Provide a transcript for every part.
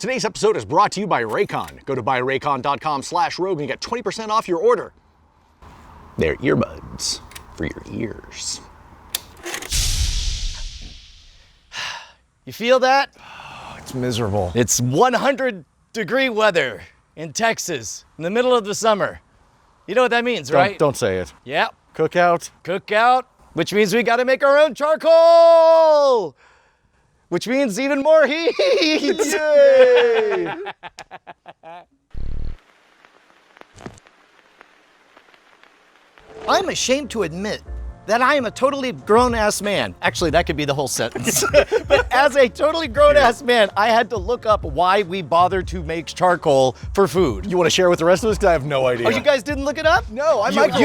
Today's episode is brought to you by Raycon. Go to buyraycon.com/rogue and get 20% off your order. They're earbuds for your ears. You feel that? Oh, it's miserable. It's 100-degree weather in Texas in the middle of the summer. You know what that means, right? Don't say it. Yep. Cookout. Cookout, which means we gotta make our own charcoal! Which means even more heat! Yay! I'm ashamed to admit that I am a totally grown-ass man. Actually, that could be the whole sentence. But as a totally grown-ass man, I had to look up why we bother to make charcoal for food. You want to share with the rest of us? Because I have no idea. Oh, you guys didn't look it up? No, I might.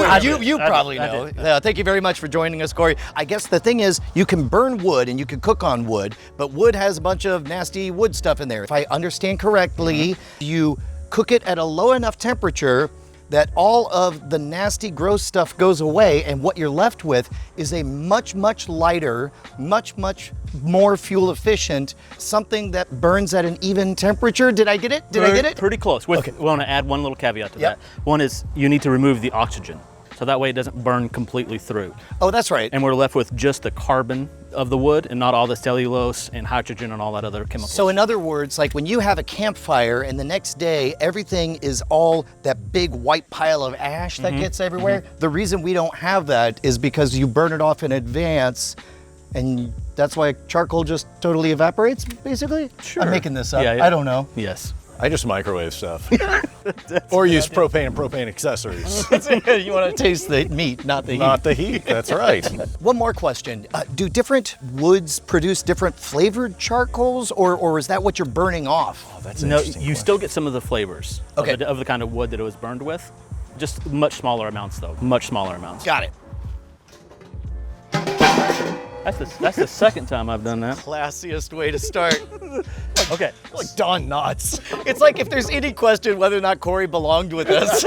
You probably know. Thank you very much for joining us, Corey. I guess the thing is, you can burn wood and you can cook on wood, but wood has a bunch of nasty wood stuff in there. If I understand correctly, you cook it at a low enough temperature that all of the nasty, gross stuff goes away, and what you're left with is a much, much lighter, much, much more fuel efficient, something that burns at an even temperature. Did I get it? Did I get it? Pretty close. We want to add one little caveat to that. One is you need to remove the oxygen, so that way it doesn't burn completely through. Oh, that's right. And we're left with just the carbon of the wood and not all the cellulose and hydrogen and all that other chemicals. So in other words, like when you have a campfire and the next day everything is all that big white pile of ash that gets everywhere, the reason we don't have that is because you burn it off in advance, and that's why charcoal just totally evaporates, basically? Sure. I'm making this up. Yeah, I don't know. Yes. I just microwave stuff. Or use propane and propane accessories. You want to taste the meat, not the heat. Not the heat, that's right. One more question. Do different woods produce different flavored charcoals, or is that what you're burning off? Oh, that's an No, interesting you question. still get some of the flavors of the kind of wood that it was burned with. Just much smaller amounts though, much smaller amounts. Got it. That's the second time I've done that. Classiest way to start. Okay. Like Don Knotts. It's like if there's any question whether or not Corey belonged with us.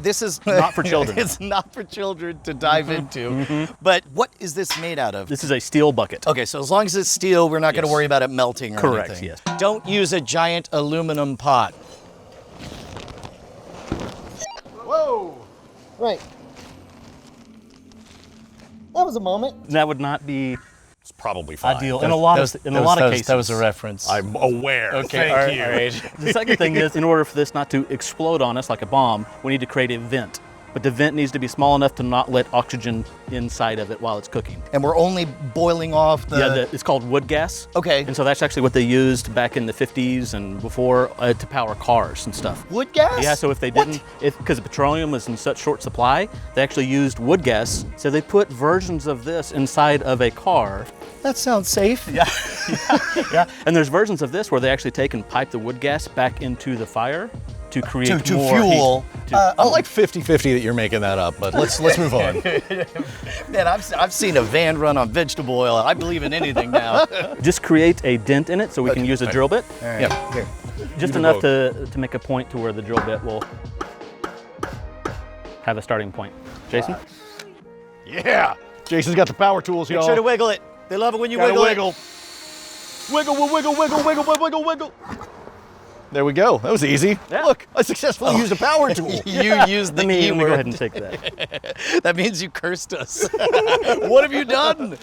This is Not for children. It's not for children to dive into. But what is this made out of? This is a steel bucket. Okay, so as long as it's steel, we're not going to Yes. worry about it melting or Correct, anything. yes. Don't use a giant aluminum pot. Whoa! Right. That was a moment. That would not be It's probably fine. ideal in a lot of cases. That was a reference. I'm aware. Okay, Thank you. all right. The second thing is, in order for this not to explode on us like a bomb, we need to create a vent. But the vent needs to be small enough to not let oxygen inside of it while it's cooking. And we're only boiling off the... It's called wood gas. Okay. And so that's actually what they used back in the 50s and before to power cars and stuff. Wood gas? Yeah, so if they What? didn't, because petroleum was in such short supply, they actually used wood gas. So they put versions of this inside of a car. That sounds safe. Yeah. And there's versions of this where they actually take and pipe the wood gas back into the fire to create To more fuel. heat. I like 50-50 that you're making that up, but let's move on. Man, I've seen a van run on vegetable oil. I believe in anything now. Just create a dent in it so we can use a drill bit. All right. Yeah. Here. Just You enough vote. to make a point to where the drill bit will have a starting point. Jason? Yeah! Jason's got the power tools, y'all. Make sure to wiggle it. They love it when you Gotta wiggle wiggle. Wiggle. There we go. That was easy. Yeah. Look, I successfully used a power tool. it. You used the Let me E go word. ahead and take that. That means you cursed us. What have you done?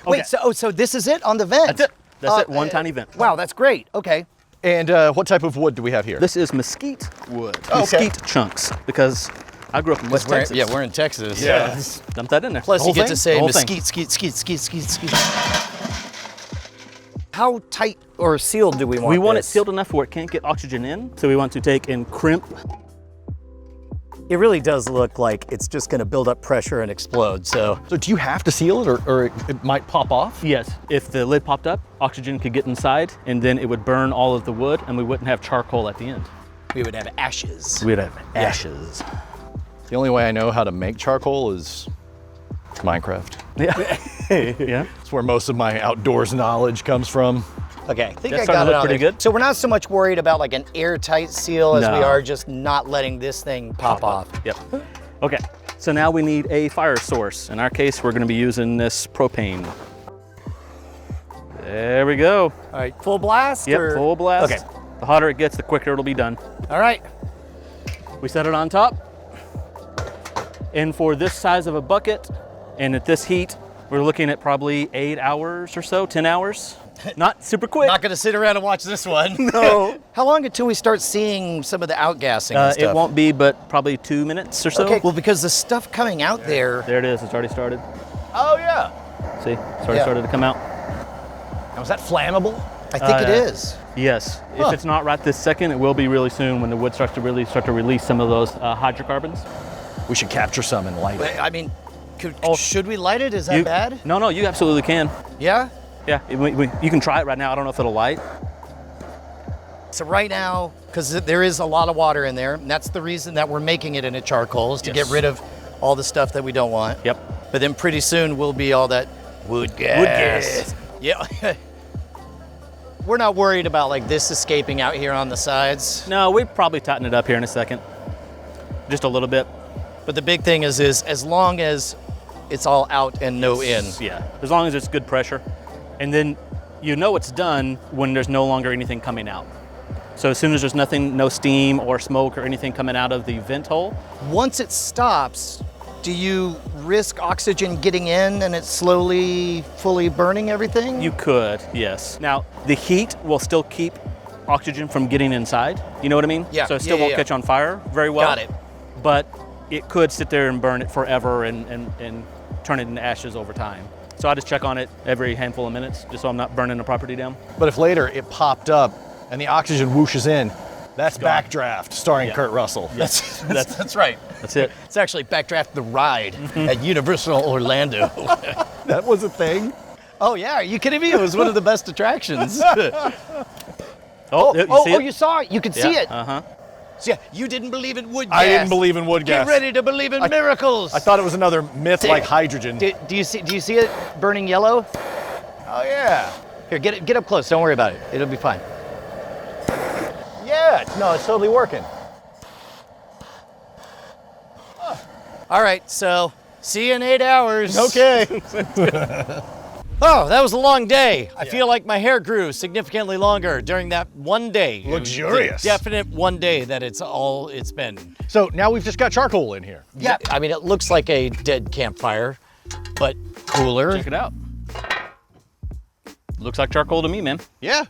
Wait, so this is it on the vent? That's it. That's it, one tiny vent. Wow, that's great. Okay. And what type of wood do we have here? This is mesquite wood. Oh, okay. Mesquite chunks, because I grew up in West Texas. Yeah, we're in Texas. Yeah. Just dump that in there. Plus, The you whole get thing. to say The whole thing. mesquite, skeet. How tight or sealed do we want We want it this? sealed enough where it can't get oxygen in, so we want to take and crimp. It really does look like it's just going to build up pressure and explode. So So do you have to seal it or it might pop off? Yes, if the lid popped up, oxygen could get inside, and then it would burn all of the wood, and we wouldn't have charcoal at the end. we would have ashes. We'd have ashes. The only way I know how to make charcoal is Minecraft. Yeah. Yeah. That's where most of my outdoors knowledge comes from. Okay, I think That's I starting got to it look on pretty there. good. So we're not so much worried about like an airtight seal as we No. are just not letting this thing pop off. Yep. Okay, so now we need a fire source. In our case, we're gonna be using this propane. There we go. All right, full blast? Yep, or? full blast. Okay. The hotter it gets, the quicker it'll be done. All right. We set it on top. And for this size of a bucket, and at this heat, we're looking at probably 8 hours or so, 10 hours. Not super quick. Not gonna sit around and watch this one. No. How long until we start seeing some of the outgassing and stuff? It won't be but probably 2 minutes or so. Okay, well, because the stuff coming out there. There it is, it's already started. Oh, yeah. See, it's already started to come out. Now, is that flammable? I think it is. Yes, Huh. if it's not right this second, it will be really soon when the wood starts to really start to release some of those hydrocarbons. We should capture some and light it. I mean, should we light it? Is that You- bad? No, you absolutely can. Yeah? Yeah, you can try it right now. I don't know if it'll light. So right now, because there is a lot of water in there, and that's the reason that we're making it into charcoal, is to get rid of all the stuff that we don't want. Yep. But then pretty soon will be all that wood gas. Wood gas. Yeah. We're not worried about like this escaping out here on the sides. No, we probably tighten it up here in a second. Just a little bit. But the big thing is as long as it's all out and no in. Yeah, as long as it's good pressure. And then you know it's done when there's no longer anything coming out. So as soon as there's nothing, no steam or smoke or anything coming out of the vent hole. Once it stops, do you risk oxygen getting in and it's slowly, fully burning everything? You could, yes. Now, the heat will still keep oxygen from getting inside. You know what I mean? Yeah, So it still yeah, won't yeah. catch on fire very well. Got it. But it could sit there and burn it forever and turn it into ashes over time. So I just check on it every handful of minutes, just so I'm not burning the property down. But if later it popped up and the oxygen whooshes in, that's gone. Backdraft starring Yeah. Kurt Russell. Yes, That's right. that's it. It's actually Backdraft the Ride at Universal Orlando. That was a thing. Oh yeah, are you kidding me? It was one of the best attractions. Oh, you see it? you saw it. You could see it. Uh-huh. So, yeah, you didn't believe in wood gas. I didn't believe in wood gas. Get ready to believe in miracles. I thought it was another myth like hydrogen. Do you see it burning yellow? Oh yeah. Here, get up close. Don't worry about it. It'll be fine. Yeah, no, it's totally working. All right, so see you in 8 hours. Okay. Oh, that was a long day. I feel like my hair grew significantly longer during that one day. Luxurious. The definite one day that it's been. So now we've just got charcoal in here. Yeah, I mean, it looks like a dead campfire, but cooler. Check it out. Looks like charcoal to me, man. Yeah.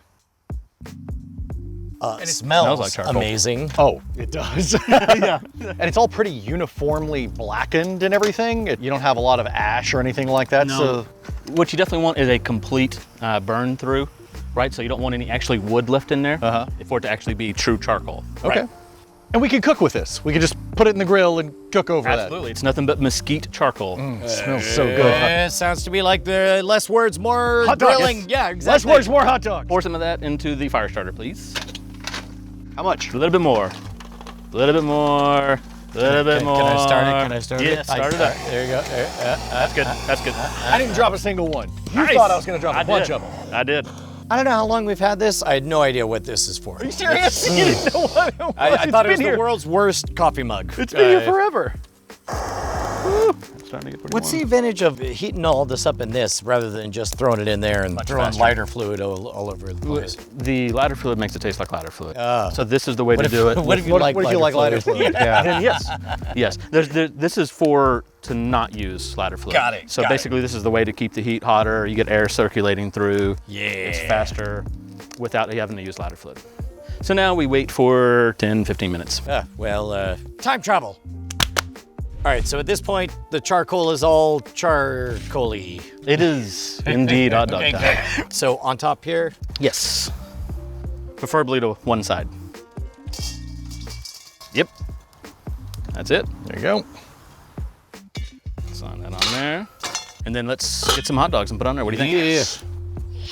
It smells like charcoal. amazing. Oh, it does. Yeah. And it's all pretty uniformly blackened and everything. You don't have a lot of ash or anything like that. No. So What you definitely want is a complete burn through, right? So you don't want any actually wood left in there for it to actually be true charcoal. okay. Right? And we could cook with this. We could just put it in the grill and cook over Absolutely. It's nothing but mesquite charcoal. It smells so good. Sounds to me like the less words, more Hot dog, grilling. yes. Yeah, Less exactly. words, more hot dogs. Pour some of that into the fire starter, please. How much? A little bit more. A little bit more. A little bit more. Can I start it? Can I start it? Yeah, start it up. There you go. That's good. That's good. I didn't drop a single one. You Nice. thought I was going to drop a I bunch did. of them. I did. I don't know how long we've had this. I had no idea what this is for. Are you serious? You didn't know what it was? I thought it was been here. the world's worst coffee mug. It's been here forever. It's starting to get pretty What's the warm. advantage of heating all this up in this rather than just throwing it in there and throwing faster. lighter fluid all over the place? The ladder fluid makes it taste like ladder fluid. So this is the way to do it. What if you What like if you like lighter fluid? Yeah. Then yes, yes. This is to not use ladder fluid. Got it, So got it. basically, this is the way to keep the heat hotter. You get air circulating through. Yeah. It's faster without having to use ladder fluid. So now we wait for 10, 15 minutes. Time travel. All right, so at this point, the charcoal is all charcoaly. It is indeed hot dog time. So on top here, Yes. Preferably to one side. Yep. That's it. There you go. Slide that on there. And then let's get some hot dogs and put on there. What do you think?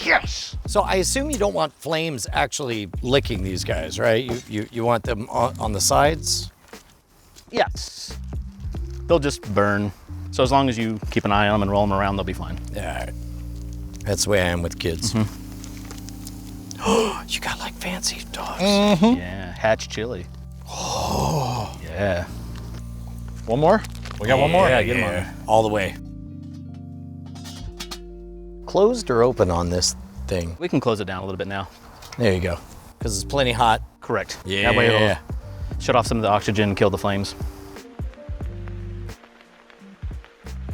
Yes. so I assume you don't want flames actually licking these guys, right? You want them on the sides? Yes. They'll just burn. So as long as you keep an eye on them and roll them around, they'll be fine. Yeah. That's the way I am with kids. Oh, you got like fancy dogs. Yeah, hatch chili. Oh. Yeah. One more? We got one more? Yeah, get them on there. All the way. Closed or open on this thing. We can close it down a little bit now. There you go. Because it's plenty hot. Correct. Yeah. That way it'll shut off some of the oxygen, kill the flames.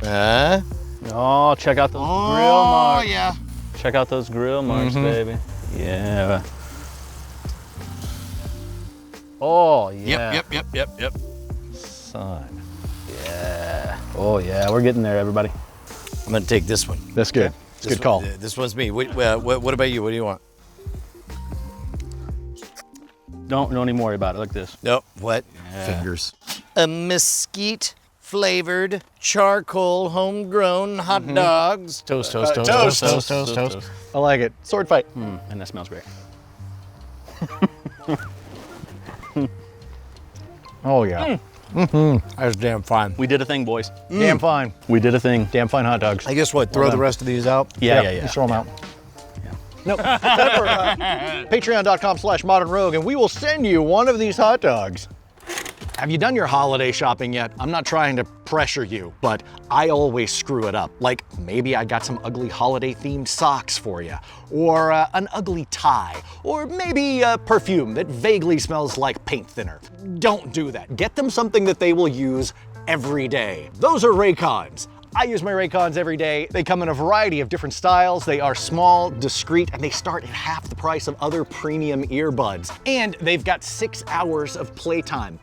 Oh, check out those grill marks. Oh, yeah. Check out those grill marks, baby. Yeah. Oh, yeah. Yep. Son. Yeah. Oh, yeah. We're getting there, everybody. I'm going to take this one. That's good. It's a good call. This one's me. What about you? What do you want? Don't even worry about it. Look at this. Nope. What? Fingers. A mesquite flavored charcoal homegrown hot dogs. Toast. I like it. Sword fight. And that smells great. Oh, yeah. That's damn fine. We did a thing, boys. Damn fine. We did a thing. Damn fine hot dogs. I guess what? Throw the rest of these out? Yeah. Just throw them out. Nope. Patreon.com/modernrogue, and we will send you one of these hot dogs. Have you done your holiday shopping yet? I'm not trying to pressure you, but I always screw it up. Like maybe I got some ugly holiday themed socks for you, or an ugly tie, or maybe a perfume that vaguely smells like paint thinner. Don't do that. Get them something that they will use every day. Those are Raycons. I use my Raycons every day. They come in a variety of different styles. They are small, discreet, and they start at half the price of other premium earbuds. And they've got 6 hours of playtime.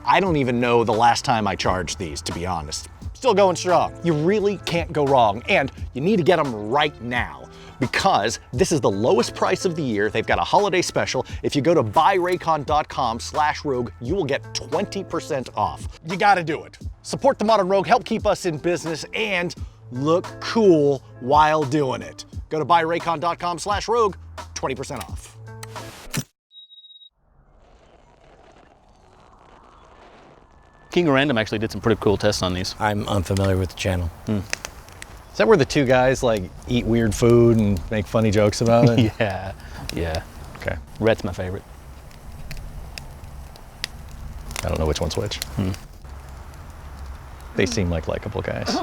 I don't even know the last time I charged these, to be honest. Still going strong. You really can't go wrong, and you need to get them right now because this is the lowest price of the year. They've got a holiday special. If you go to buyraycon.com/rogue, you will get 20% off. You gotta do it. Support the Modern Rogue, help keep us in business, and look cool while doing it. Go to buyraycon.com/rogue, 20% off. King of Random actually did some pretty cool tests on these. I'm unfamiliar with the channel. Is that where the two guys like eat weird food and make funny jokes about it? Yeah. Okay. Rhett's my favorite. I don't know which one's which. They seem like likable guys.